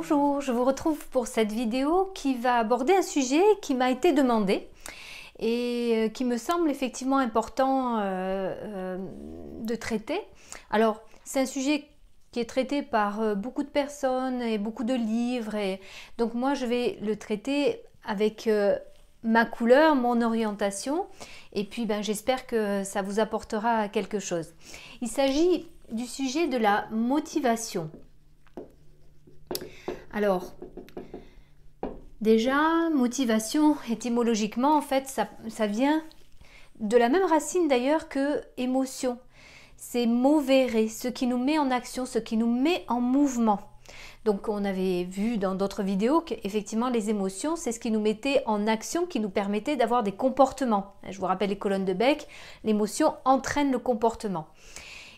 Bonjour, je vous retrouve pour cette vidéo qui va aborder un sujet qui m'a été demandé et qui me semble effectivement important de traiter. Alors, c'est un sujet qui est traité par beaucoup de personnes et beaucoup de livres, et donc moi je vais le traiter avec ma couleur, mon orientation, et puis j'espère que ça vous apportera quelque chose. Il s'agit du sujet de la motivation. Alors, déjà, motivation, étymologiquement, en fait, ça vient de la même racine d'ailleurs que émotion. C'est movere, ce qui nous met en action, ce qui nous met en mouvement. Donc, on avait vu dans d'autres vidéos qu'effectivement, les émotions, c'est ce qui nous mettait en action, qui nous permettait d'avoir des comportements. Je vous rappelle les colonnes de Beck, l'émotion entraîne le comportement.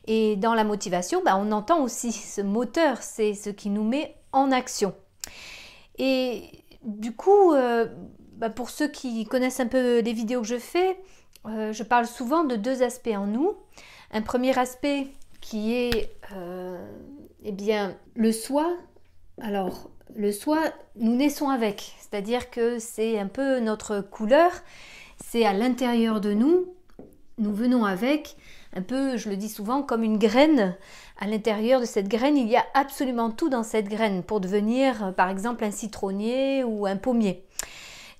Et dans la motivation, on entend aussi ce moteur, c'est ce qui nous met en action. Et du coup, pour ceux qui connaissent un peu les vidéos que je fais, je parle souvent de deux aspects en nous. Un premier aspect qui est le soi. Alors, le soi, nous naissons avec, c'est-à-dire que c'est un peu notre couleur, c'est à l'intérieur de nous, nous venons avec, un peu, je le dis souvent, comme une graine. À l'intérieur de cette graine, il y a absolument tout dans cette graine pour devenir, par exemple, un citronnier ou un pommier.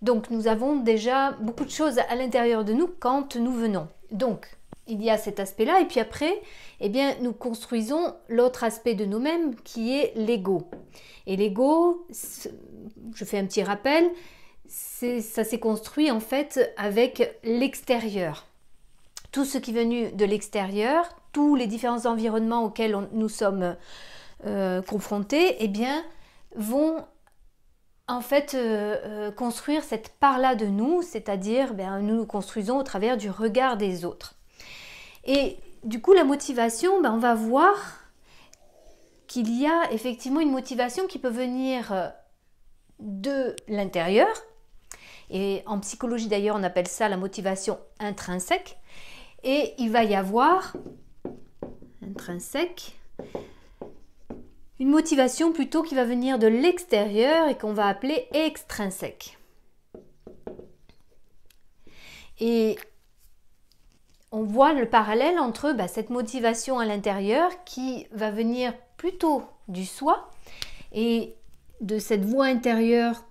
Donc, nous avons déjà beaucoup de choses à l'intérieur de nous quand nous venons. Donc, il y a cet aspect-là. Et puis après, nous construisons l'autre aspect de nous-mêmes qui est l'ego. Et l'ego, je fais un petit rappel, ça s'est construit en fait avec l'extérieur. Tout ce qui est venu de l'extérieur, tous les différents environnements auxquels nous sommes confrontés, vont en fait construire cette part-là de nous, c'est-à-dire nous nous construisons au travers du regard des autres. Et du coup, la motivation, on va voir qu'il y a effectivement une motivation qui peut venir de l'intérieur. Et en psychologie d'ailleurs, on appelle ça la motivation intrinsèque. Et il va y avoir, intrinsèque, une motivation plutôt qui va venir de l'extérieur et qu'on va appeler extrinsèque. Et on voit le parallèle entre cette motivation à l'intérieur qui va venir plutôt du soi et de cette voix intérieure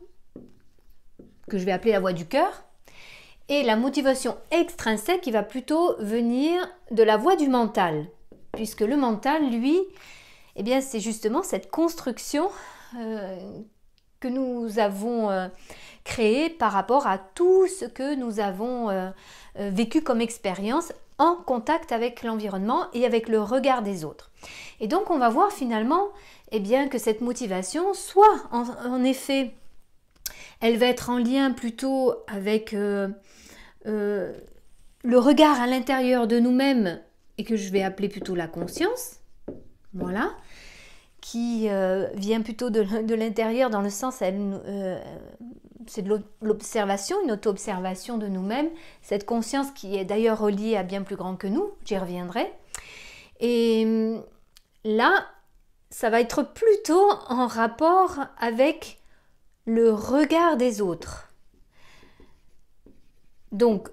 que je vais appeler la voix du cœur, et la motivation extrinsèque qui va plutôt venir de la voie du mental, puisque le mental, lui, c'est justement cette construction que nous avons créée par rapport à tout ce que nous avons vécu comme expérience en contact avec l'environnement et avec le regard des autres. Et donc, on va voir finalement que cette motivation, soit en effet, elle va être en lien plutôt avec le regard à l'intérieur de nous-mêmes et que je vais appeler plutôt la conscience, voilà, qui vient plutôt de l'intérieur dans le sens, c'est de l'observation, une auto-observation de nous-mêmes, cette conscience qui est d'ailleurs reliée à bien plus grand que nous, j'y reviendrai. Et là, ça va être plutôt en rapport avec le regard des autres. Donc,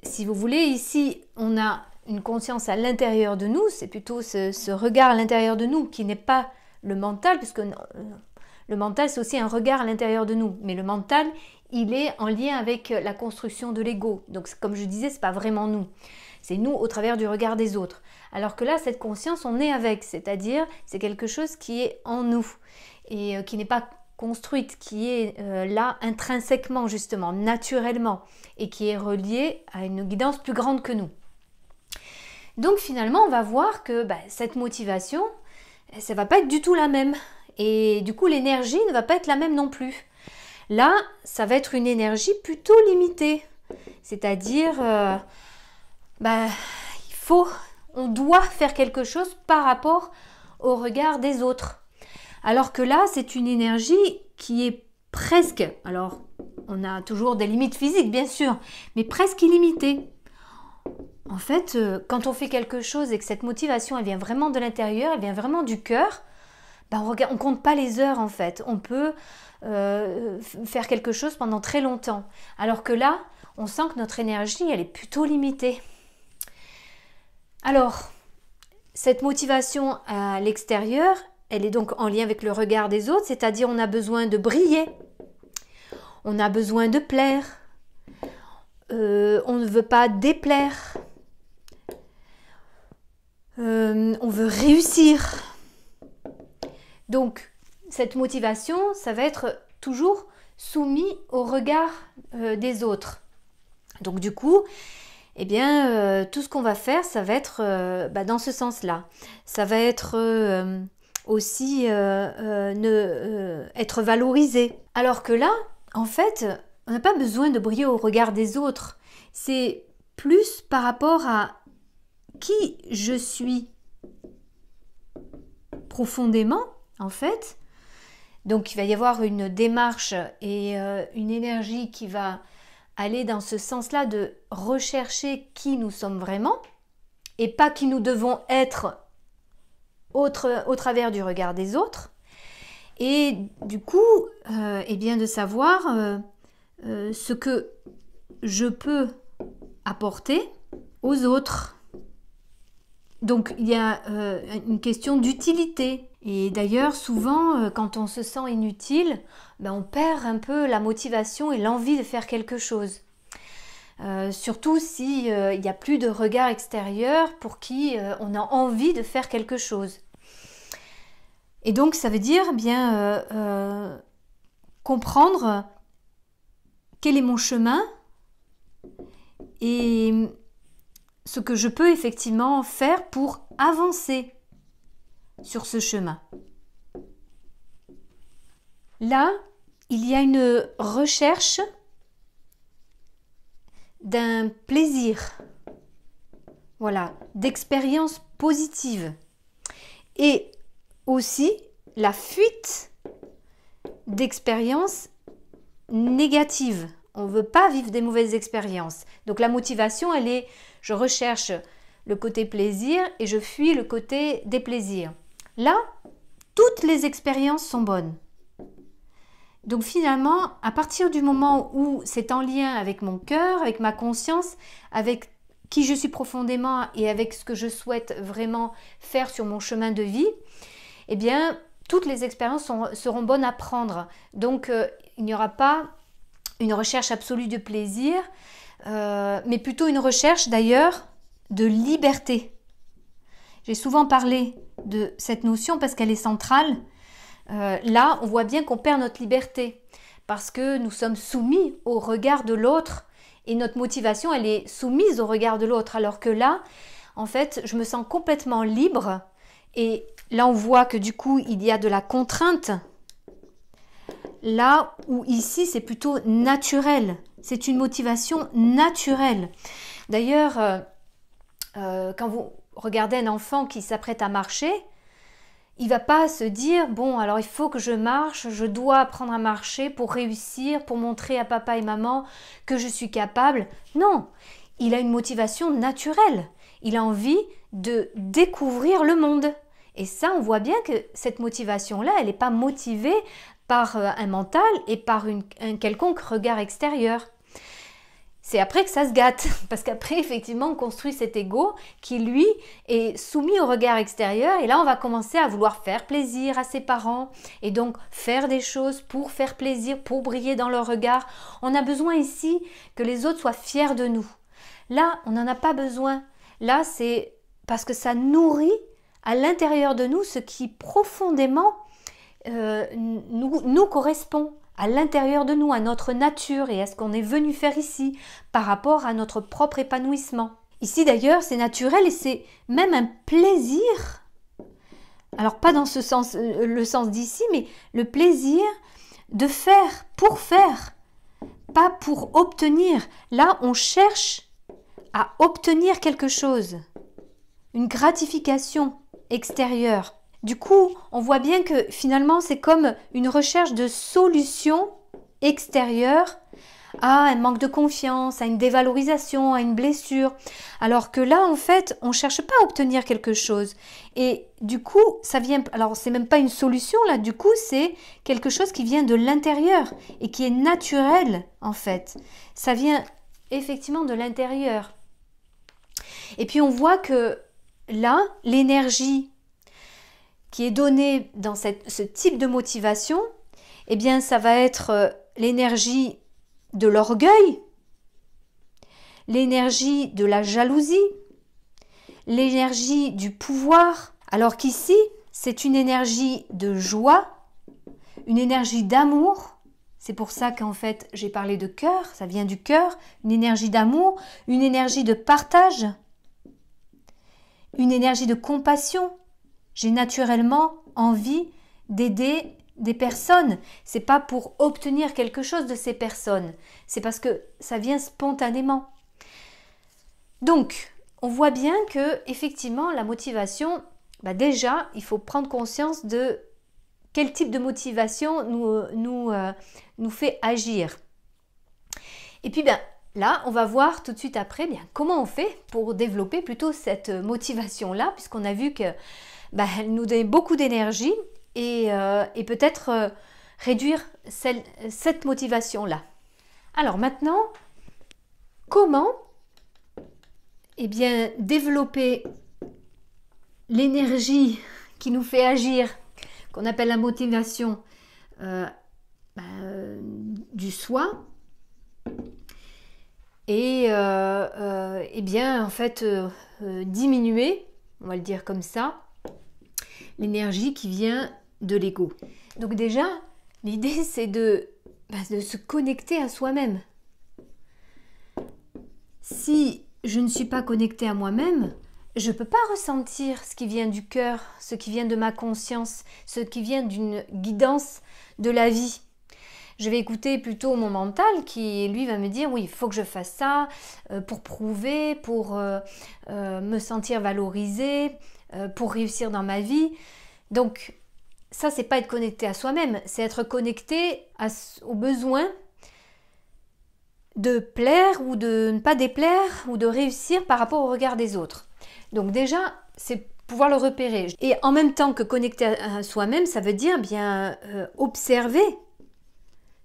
si vous voulez, ici, on a une conscience à l'intérieur de nous, c'est plutôt ce regard à l'intérieur de nous qui n'est pas le mental, puisque le mental, c'est aussi un regard à l'intérieur de nous. Mais le mental, il est en lien avec la construction de l'ego. Donc, comme je disais, c'est pas vraiment nous. C'est nous au travers du regard des autres. Alors que là, cette conscience, on est avec, c'est-à-dire, c'est quelque chose qui est en nous et qui n'est pas construite, qui est là intrinsèquement justement, naturellement, et qui est reliée à une guidance plus grande que nous. Donc finalement, on va voir que cette motivation, ça va pas être du tout la même. Et du coup, l'énergie ne va pas être la même non plus. Là, ça va être une énergie plutôt limitée. C'est-à-dire, on doit faire quelque chose par rapport au regard des autres. Alors que là, c'est une énergie qui est presque, alors on a toujours des limites physiques bien sûr, mais presque illimitée. En fait, quand on fait quelque chose et que cette motivation elle vient vraiment de l'intérieur, elle vient vraiment du cœur, ben on compte pas les heures en fait. On peut faire quelque chose pendant très longtemps. Alors que là, on sent que notre énergie, elle est plutôt limitée. Alors, cette motivation à l'extérieur, elle est donc en lien avec le regard des autres, c'est-à-dire on a besoin de briller, on a besoin de plaire, on ne veut pas déplaire, on veut réussir. Donc, cette motivation, ça va être toujours soumis au regard des autres. Donc du coup, eh bien, tout ce qu'on va faire, ça va être dans ce sens-là. Ça va être aussi être valorisé. Alors que là, en fait, on n'a pas besoin de briller au regard des autres. C'est plus par rapport à qui je suis profondément, en fait. Donc, il va y avoir une démarche et une énergie qui va aller dans ce sens-là de rechercher qui nous sommes vraiment et pas qui nous devons être au travers du regard des autres. Et du coup, eh bien de savoir ce que je peux apporter aux autres. Donc, il y a une question d'utilité. Et d'ailleurs, souvent, quand on se sent inutile, on perd un peu la motivation et l'envie de faire quelque chose. Surtout s'il n'y a plus de regard extérieur pour qui on a envie de faire quelque chose. Et donc, ça veut dire comprendre quel est mon chemin et ce que je peux effectivement faire pour avancer sur ce chemin. Là, il y a une recherche d'un plaisir, voilà, d'expérience positive et aussi la fuite d'expériences négatives. On ne veut pas vivre des mauvaises expériences. Donc la motivation, elle est, je recherche le côté plaisir et je fuis le côté déplaisir. Là, toutes les expériences sont bonnes. Donc finalement, à partir du moment où c'est en lien avec mon cœur, avec ma conscience, avec qui je suis profondément et avec ce que je souhaite vraiment faire sur mon chemin de vie, eh bien, toutes les expériences seront bonnes à prendre. Donc, il n'y aura pas une recherche absolue de plaisir, mais plutôt une recherche d'ailleurs de liberté. J'ai souvent parlé de cette notion parce qu'elle est centrale. Là, on voit bien qu'on perd notre liberté parce que nous sommes soumis au regard de l'autre et notre motivation, elle est soumise au regard de l'autre. Alors que là, en fait, je me sens complètement libre et là, on voit que du coup, il y a de la contrainte. Là où ici, c'est plutôt naturel. C'est une motivation naturelle. D'ailleurs, quand vous regardez un enfant qui s'apprête à marcher, il ne va pas se dire, bon, alors il faut que je marche, je dois apprendre à marcher pour réussir, pour montrer à papa et maman que je suis capable. Non, il a une motivation naturelle. Il a envie de découvrir le monde. Et ça, on voit bien que cette motivation-là, elle n'est pas motivée par un mental et par un quelconque regard extérieur. C'est après que ça se gâte, parce qu'après, effectivement, on construit cet ego qui, lui, est soumis au regard extérieur. Et là, on va commencer à vouloir faire plaisir à ses parents et donc faire des choses pour faire plaisir, pour briller dans leur regard. On a besoin ici que les autres soient fiers de nous. Là, on n'en a pas besoin. Là, c'est parce que ça nourrit à l'intérieur de nous ce qui profondément nous correspond. À l'intérieur de nous, à notre nature et à ce qu'on est venu faire ici par rapport à notre propre épanouissement. Ici d'ailleurs, c'est naturel et c'est même un plaisir. Alors pas dans ce sens, le sens d'ici, mais le plaisir de faire pour faire, pas pour obtenir. Là, on cherche à obtenir quelque chose, une gratification extérieure. Du coup, on voit bien que finalement, c'est comme une recherche de solutions extérieures à un manque de confiance, à une dévalorisation, à une blessure. Alors que là, en fait, on ne cherche pas à obtenir quelque chose. Et du coup, ça vient, alors c'est même pas une solution là, du coup, c'est quelque chose qui vient de l'intérieur et qui est naturel, en fait. Ça vient effectivement de l'intérieur. Et puis on voit que là, l'énergie qui est donnée dans ce type de motivation, eh bien, ça va être l'énergie de l'orgueil, l'énergie de la jalousie, l'énergie du pouvoir, alors qu'ici, c'est une énergie de joie, une énergie d'amour. C'est pour ça qu'en fait, j'ai parlé de cœur, ça vient du cœur, une énergie d'amour, une énergie de partage, une énergie de compassion. J'ai naturellement envie d'aider des personnes. C'est pas pour obtenir quelque chose de ces personnes, c'est parce que ça vient spontanément. Donc, on voit bien que effectivement la motivation, déjà, il faut prendre conscience de quel type de motivation nous fait agir. Et puis là, on va voir tout de suite après comment on fait pour développer plutôt cette motivation-là, puisqu'on a vu que elle nous donne beaucoup d'énergie et peut-être réduire cette motivation-là. Alors maintenant, comment développer l'énergie qui nous fait agir, qu'on appelle la motivation du soi, et en fait diminuer, on va le dire comme ça, l'énergie qui vient de l'ego. Donc déjà, l'idée c'est de se connecter à soi-même. Si je ne suis pas connectée à moi-même, je ne peux pas ressentir ce qui vient du cœur, ce qui vient de ma conscience, ce qui vient d'une guidance de la vie. Je vais écouter plutôt mon mental qui, lui, va me dire « oui, il faut que je fasse ça pour prouver, pour me sentir valorisée, pour réussir dans ma vie ». Donc, ça, c'est pas être connecté à soi-même, c'est être connecté aux besoins de plaire ou de ne pas déplaire ou de réussir par rapport au regard des autres. Donc déjà, c'est pouvoir le repérer. Et en même temps que connecter à soi-même, ça veut dire observer.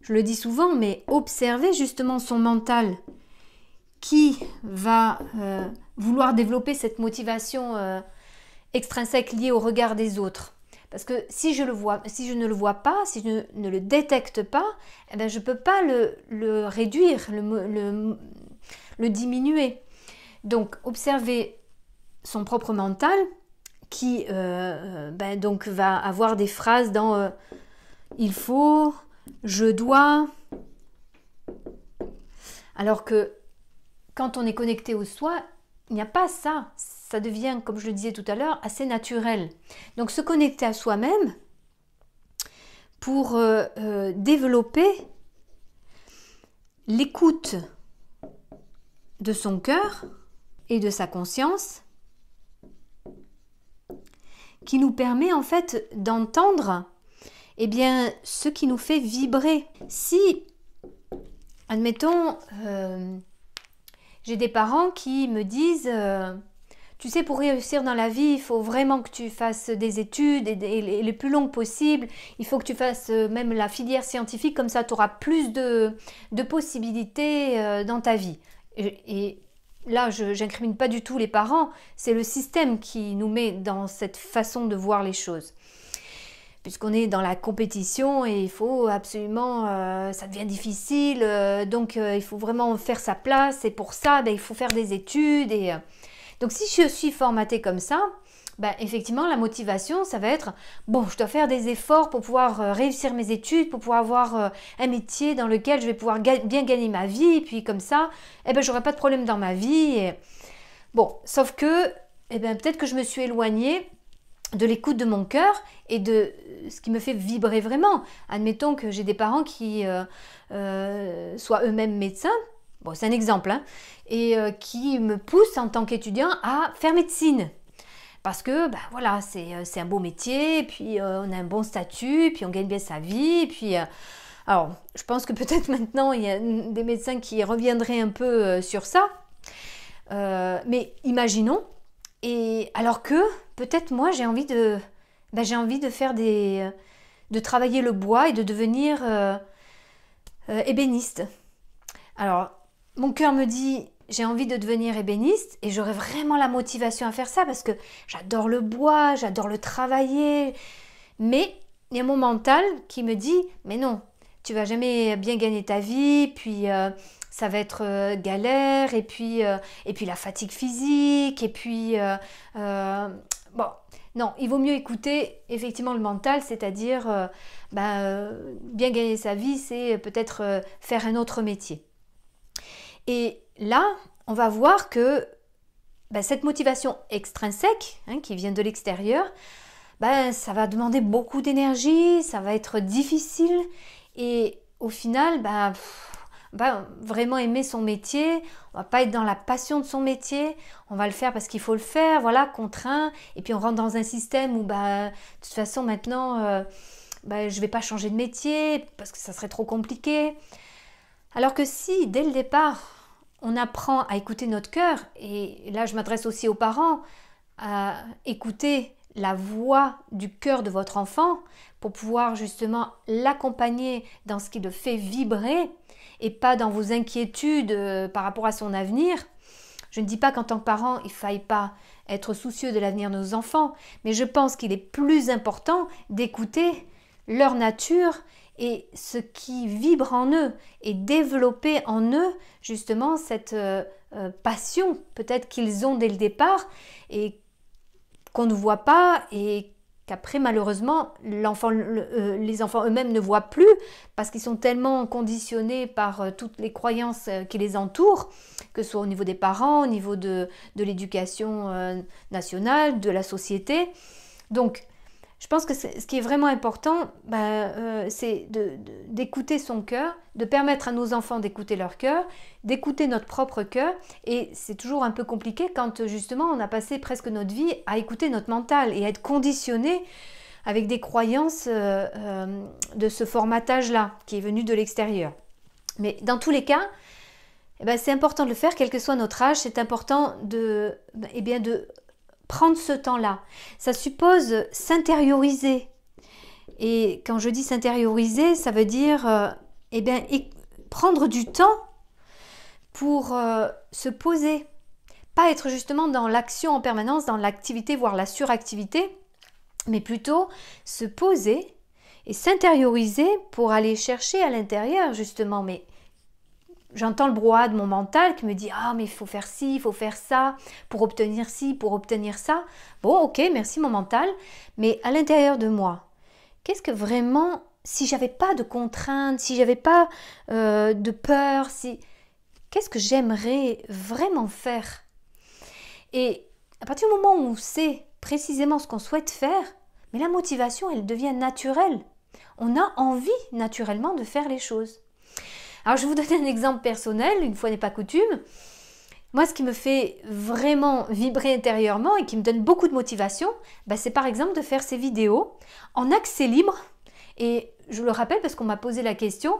Je le dis souvent, mais observer justement son mental qui va vouloir développer cette motivation extrinsèque liée au regard des autres. Parce que si je ne le vois pas, si je ne le détecte pas, je ne peux pas le réduire, le diminuer. Donc, observer son propre mental qui donc va avoir des phrases dans il faut, je dois. Alors que quand on est connecté au soi, il n'y a pas ça. Ça devient, comme je le disais tout à l'heure, assez naturel. Donc se connecter à soi-même pour développer l'écoute de son cœur et de sa conscience qui nous permet en fait d'entendre ce qui nous fait vibrer. Si, admettons, j'ai des parents qui me disent tu sais, pour réussir dans la vie, il faut vraiment que tu fasses des études et les plus longues possibles. Il faut que tu fasses même la filière scientifique, comme ça tu auras plus de possibilités dans ta vie. Et là, je n'incrimine pas du tout les parents, c'est le système qui nous met dans cette façon de voir les choses. Puisqu'on est dans la compétition et il faut absolument, ça devient difficile, donc il faut vraiment faire sa place et pour ça, il faut faire des études. Donc si je suis formatée comme ça, effectivement la motivation ça va être bon, je dois faire des efforts pour pouvoir réussir mes études, pour pouvoir avoir un métier dans lequel je vais pouvoir bien gagner ma vie, et puis comme ça, j'aurai pas de problème dans ma vie. Et... Bon, sauf que peut-être que je me suis éloignée de l'écoute de mon cœur et de ce qui me fait vibrer vraiment. Admettons que j'ai des parents qui soient eux-mêmes médecins. Bon, c'est un exemple, hein, et qui me pousse en tant qu'étudiant à faire médecine. Parce que, c'est un beau métier, et puis on a un bon statut, puis on gagne bien sa vie, et puis Alors, je pense que peut-être maintenant, il y a des médecins qui reviendraient un peu sur ça. Mais imaginons, et alors que peut-être moi, j'ai envie de faire de travailler le bois et de devenir ébéniste. Alors, mon cœur me dit, j'ai envie de devenir ébéniste et j'aurais vraiment la motivation à faire ça parce que j'adore le bois, j'adore le travailler. Mais il y a mon mental qui me dit, mais non, tu vas jamais bien gagner ta vie, puis ça va être galère, et puis la fatigue physique, et puis bon, non, il vaut mieux écouter effectivement le mental, c'est-à-dire bien gagner sa vie, c'est peut-être faire un autre métier. Et là, on va voir que cette motivation extrinsèque, qui vient de l'extérieur, ça va demander beaucoup d'énergie, ça va être difficile et au final, vraiment aimer son métier, on va pas être dans la passion de son métier, on va le faire parce qu'il faut le faire, voilà, contraint, et puis on rentre dans un système où de toute façon maintenant, je vais pas changer de métier parce que ça serait trop compliqué. Alors que si, dès le départ, on apprend à écouter notre cœur, et là je m'adresse aussi aux parents, à écouter la voix du cœur de votre enfant pour pouvoir justement l'accompagner dans ce qui le fait vibrer et pas dans vos inquiétudes par rapport à son avenir. Je ne dis pas qu'en tant que parent, il ne faille pas être soucieux de l'avenir de nos enfants, mais je pense qu'il est plus important d'écouter leur nature et ce qui vibre en eux et développer en eux justement cette passion peut-être qu'ils ont dès le départ et qu'on ne voit pas et qu'après malheureusement les enfants eux-mêmes ne voient plus parce qu'ils sont tellement conditionnés par toutes les croyances qui les entourent, que ce soit au niveau des parents, au niveau de l'éducation nationale, de la société. Donc je pense que ce qui est vraiment important, c'est d'écouter son cœur, de permettre à nos enfants d'écouter leur cœur, d'écouter notre propre cœur. Et c'est toujours un peu compliqué quand justement on a passé presque notre vie à écouter notre mental et à être conditionné avec des croyances de ce formatage-là qui est venu de l'extérieur. Mais dans tous les cas, c'est important de le faire, quel que soit notre âge, c'est important de prendre ce temps-là. Ça suppose s'intérioriser. Et quand je dis s'intérioriser, ça veut dire prendre du temps pour se poser. Pas être justement dans l'action en permanence, dans l'activité, voire la suractivité, mais plutôt se poser et s'intérioriser pour aller chercher à l'intérieur justement. Mais j'entends le brouhaha de mon mental qui me dit « Ah, mais il faut faire ci, il faut faire ça, pour obtenir ci, pour obtenir ça. » Bon, ok, merci mon mental, mais à l'intérieur de moi, qu'est-ce que vraiment, si j'avais pas de contraintes, si j'avais pas de peur, qu'est-ce que j'aimerais vraiment faire? Et à partir du moment où on sait précisément ce qu'on souhaite faire, mais la motivation, elle devient naturelle. On a envie naturellement de faire les choses. Alors je vais vous donner un exemple personnel, une fois n'est pas coutume. Moi, ce qui me fait vraiment vibrer intérieurement et qui me donne beaucoup de motivation, c'est par exemple de faire ces vidéos en accès libre. Et je le rappelle parce qu'on m'a posé la question,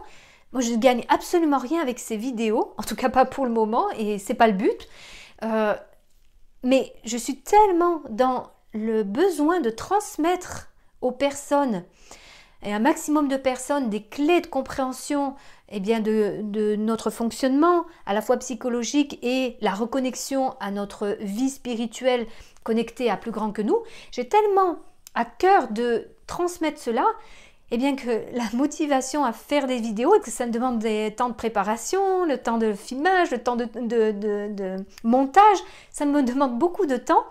moi je ne gagne absolument rien avec ces vidéos, en tout cas pas pour le moment, et c'est pas le but. Mais je suis tellement dans le besoin de transmettre aux personnes, et un maximum de personnes, des clés de compréhension de notre fonctionnement, à la fois psychologique et la reconnexion à notre vie spirituelle connectée à plus grand que nous. J'ai tellement à cœur de transmettre cela, que la motivation à faire des vidéos, et que ça me demande des temps de préparation, le temps de filmage, le temps de montage, ça me demande beaucoup de temps.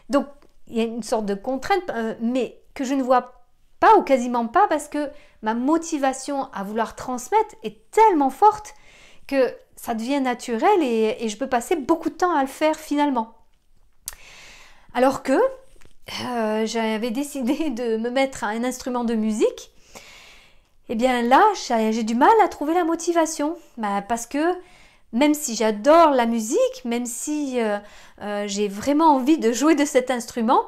Donc, il y a une sorte de contrainte, mais que je ne vois pas ou quasiment pas parce que ma motivation à vouloir transmettre est tellement forte que ça devient naturel et je peux passer beaucoup de temps à le faire finalement. Alors que j'avais décidé de me mettre à un instrument de musique, là j'ai du mal à trouver la motivation parce que même si j'adore la musique, même si j'ai vraiment envie de jouer de cet instrument,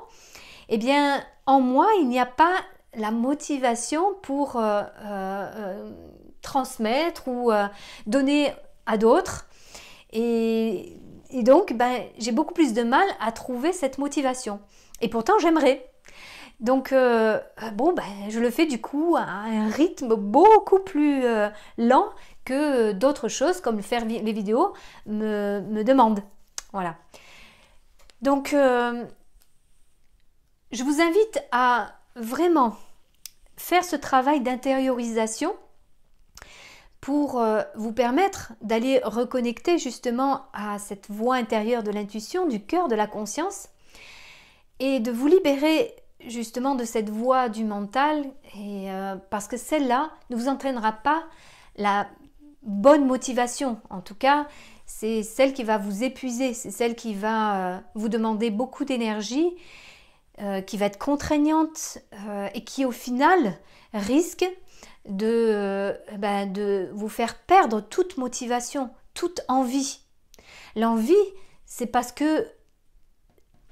en moi il n'y a pas la motivation pour transmettre ou donner à d'autres. Et donc, j'ai beaucoup plus de mal à trouver cette motivation. Et pourtant, j'aimerais. Donc, je le fais du coup à un rythme beaucoup plus lent que d'autres choses, comme faire les vidéos, me demandent. Voilà. Donc, je vous invite à vraiment faire ce travail d'intériorisation pour vous permettre d'aller reconnecter justement à cette voix intérieure de l'intuition, du cœur, de la conscience, et de vous libérer justement de cette voix du mental, et, parce que celle-là ne vous entraînera pas la bonne motivation. En tout cas, c'est celle qui va vous épuiser, c'est celle qui va vous demander beaucoup d'énergie, qui va être contraignante et qui au final risque de vous faire perdre toute motivation, toute envie. L'envie, c'est parce que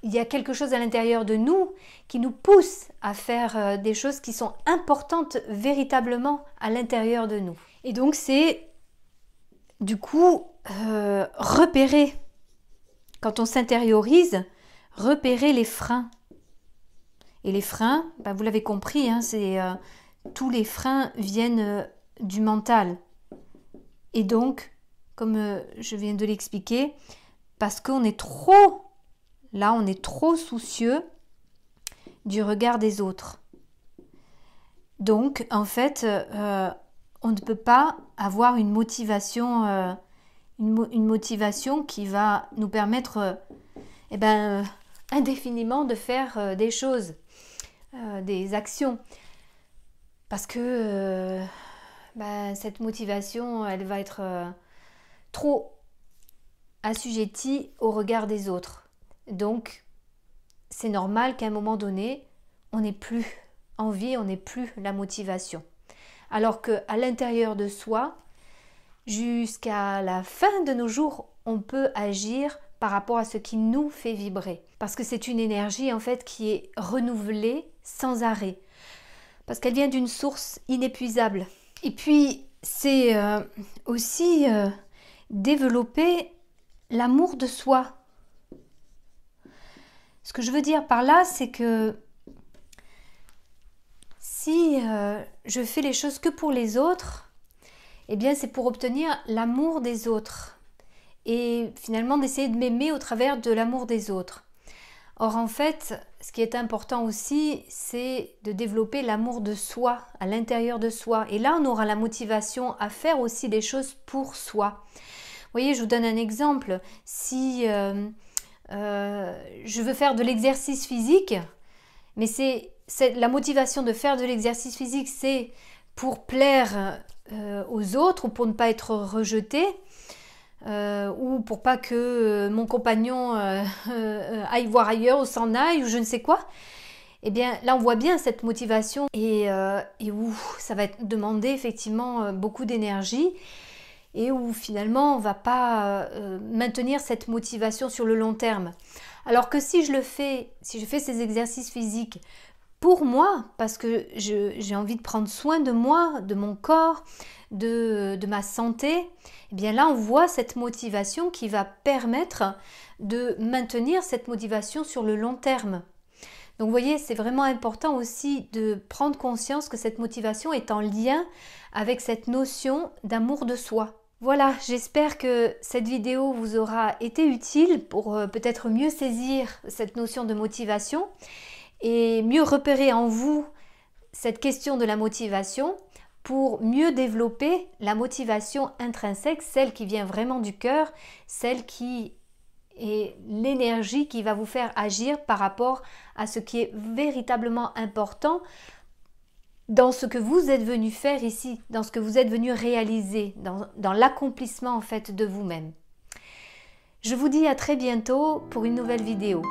il y a quelque chose à l'intérieur de nous qui nous pousse à faire des choses qui sont importantes véritablement à l'intérieur de nous. Et donc c'est du coup repérer, quand on s'intériorise, repérer les freins. Et les freins, vous l'avez compris, hein, tous les freins viennent du mental. Et donc, comme je viens de l'expliquer, parce qu'on est trop soucieux du regard des autres. Donc, en fait, on ne peut pas avoir une motivation qui va nous permettre indéfiniment de faire des choses, des actions. Parce que cette motivation, elle va être trop assujettie au regard des autres. Donc, c'est normal qu'à un moment donné, on n'ait plus envie, on n'ait plus la motivation. Alors qu'à l'intérieur de soi, jusqu'à la fin de nos jours, on peut agir par rapport à ce qui nous fait vibrer. Parce que c'est une énergie en fait qui est renouvelée sans arrêt. Parce qu'elle vient d'une source inépuisable. Et puis, c'est aussi développer l'amour de soi. Ce que je veux dire par là, c'est que si je fais les choses que pour les autres, eh bien c'est pour obtenir l'amour des autres. Et finalement d'essayer de m'aimer au travers de l'amour des autres. Or en fait, ce qui est important aussi, c'est de développer l'amour de soi, à l'intérieur de soi. Et là, on aura la motivation à faire aussi des choses pour soi. Vous voyez, je vous donne un exemple. Si je veux faire de l'exercice physique, mais la motivation de faire de l'exercice physique, c'est pour plaire aux autres ou pour ne pas être rejeté, ou pour pas que mon compagnon aille voir ailleurs ou s'en aille ou je ne sais quoi. Eh bien là on voit bien cette motivation et où ça va demander effectivement beaucoup d'énergie et où finalement on va pas maintenir cette motivation sur le long terme. Alors que si je fais ces exercices physiques pour moi, parce que j'ai envie de prendre soin de moi, de mon corps, de ma santé, eh bien là on voit cette motivation qui va permettre de maintenir cette motivation sur le long terme. Donc vous voyez, c'est vraiment important aussi de prendre conscience que cette motivation est en lien avec cette notion d'amour de soi. Voilà, j'espère que cette vidéo vous aura été utile pour peut-être mieux saisir cette notion de motivation et mieux repérer en vous cette question de la motivation pour mieux développer la motivation intrinsèque, celle qui vient vraiment du cœur, celle qui est l'énergie qui va vous faire agir par rapport à ce qui est véritablement important dans ce que vous êtes venu faire ici, dans ce que vous êtes venu réaliser, dans l'accomplissement en fait de vous-même. Je vous dis à très bientôt pour une nouvelle vidéo.